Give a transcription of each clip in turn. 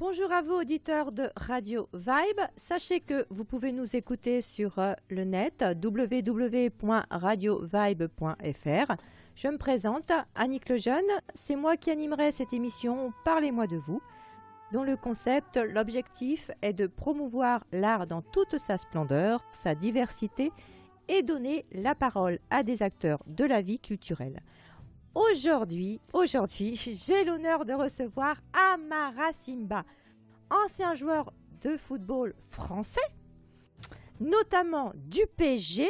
Bonjour à vous auditeurs de Radio Vibe. Sachez que vous pouvez nous écouter sur le net www.radiovibe.fr. Je me présente, Annick Lejeune. C'est moi qui animerai cette émission Parlez-moi de vous, dont le concept, l'objectif est de promouvoir l'art dans toute sa splendeur, sa diversité et donner la parole à des acteurs de la vie culturelle. Aujourd'hui, j'ai l'honneur de recevoir Amara Simba, ancien joueur de football français, notamment du PSG,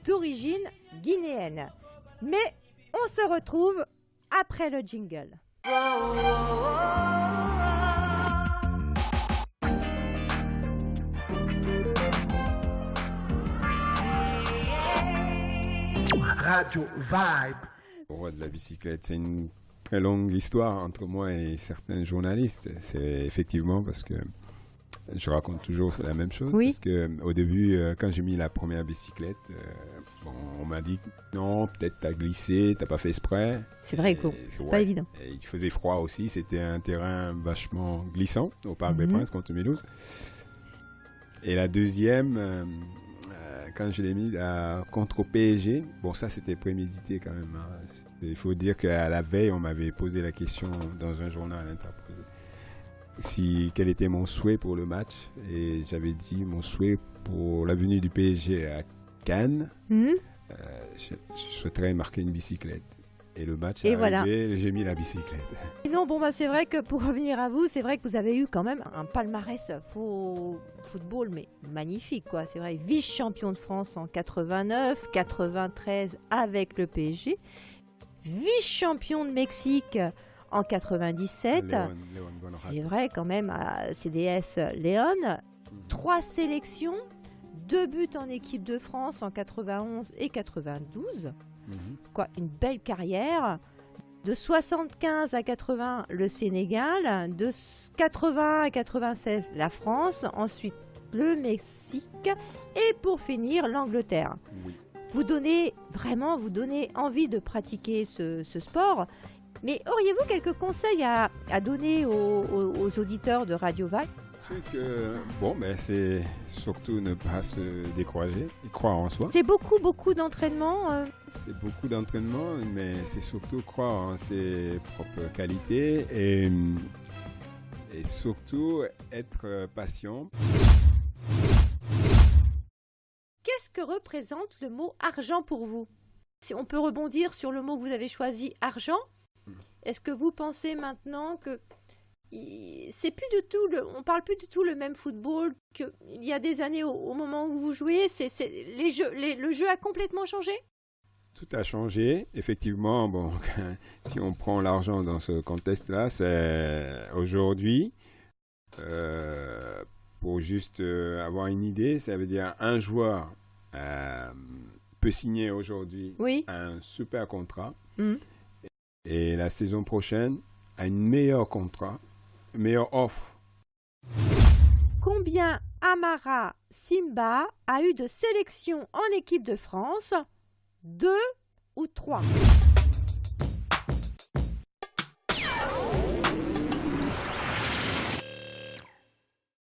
d'origine guinéenne. Mais on se retrouve après le jingle. Radio Vibe. Le roi de la bicyclette, c'est une très longue histoire entre moi et certains journalistes. C'est effectivement parce que je raconte toujours la même chose. Oui. Parce qu'au début, quand j'ai mis la première bicyclette, on m'a dit non, peut-être t'as glissé, t'as pas fait exprès. C'est vrai, c'est pas évident. Et il faisait froid aussi, c'était un terrain vachement glissant au Parc des Princes contre Mulhouse. Et la deuxième, quand je l'ai mis contre au PSG, bon ça c'était prémédité quand même. Hein. Il faut dire qu'à la veille, on m'avait posé la question dans un journal interposé quel était mon souhait pour le match. Et j'avais dit mon souhait pour l'avenue du PSG à Cannes. Je souhaiterais marquer une bicyclette. Et le match est arrivé, voilà. J'ai mis la bicyclette. Et non, c'est vrai que pour revenir à vous, c'est vrai que vous avez eu quand même un palmarès football, mais magnifique, quoi. C'est vrai, vice-champion de France en 89, 93 avec le PSG, vice-champion de Mexique en 97. C'est vrai quand même à CDS Léon. 3 sélections, 2 buts en équipe de France en 91 et 92. Quoi, une belle carrière. De 75 à 80, le Sénégal. De 80 à 96, la France. Ensuite, le Mexique. Et pour finir, l'Angleterre. Oui. Vous donnez envie de pratiquer ce sport. Mais auriez-vous quelques conseils à donner aux auditeurs de Radio Vibe? C'est surtout ne pas se décourager et croire en soi. C'est beaucoup d'entraînement. C'est beaucoup d'entraînement, mais c'est surtout croire en ses propres qualités et surtout être patient. Qu'est-ce que représente le mot argent pour vous? Si on peut rebondir sur le mot que vous avez choisi, argent, est-ce que vous pensez maintenant que c'est plus du tout on parle plus du tout le même football qu'il y a des années au moment où vous jouez? Le jeu a complètement changé? Tout a changé, effectivement. Bon, si on prend l'argent dans ce contexte-là, c'est aujourd'hui, pour juste avoir une idée, ça veut dire un joueur peut signer aujourd'hui un super contrat et la saison prochaine a une meilleure contrat, une meilleure offre. Combien Amara Simba a eu de sélections en équipe de France? 2 ou 3?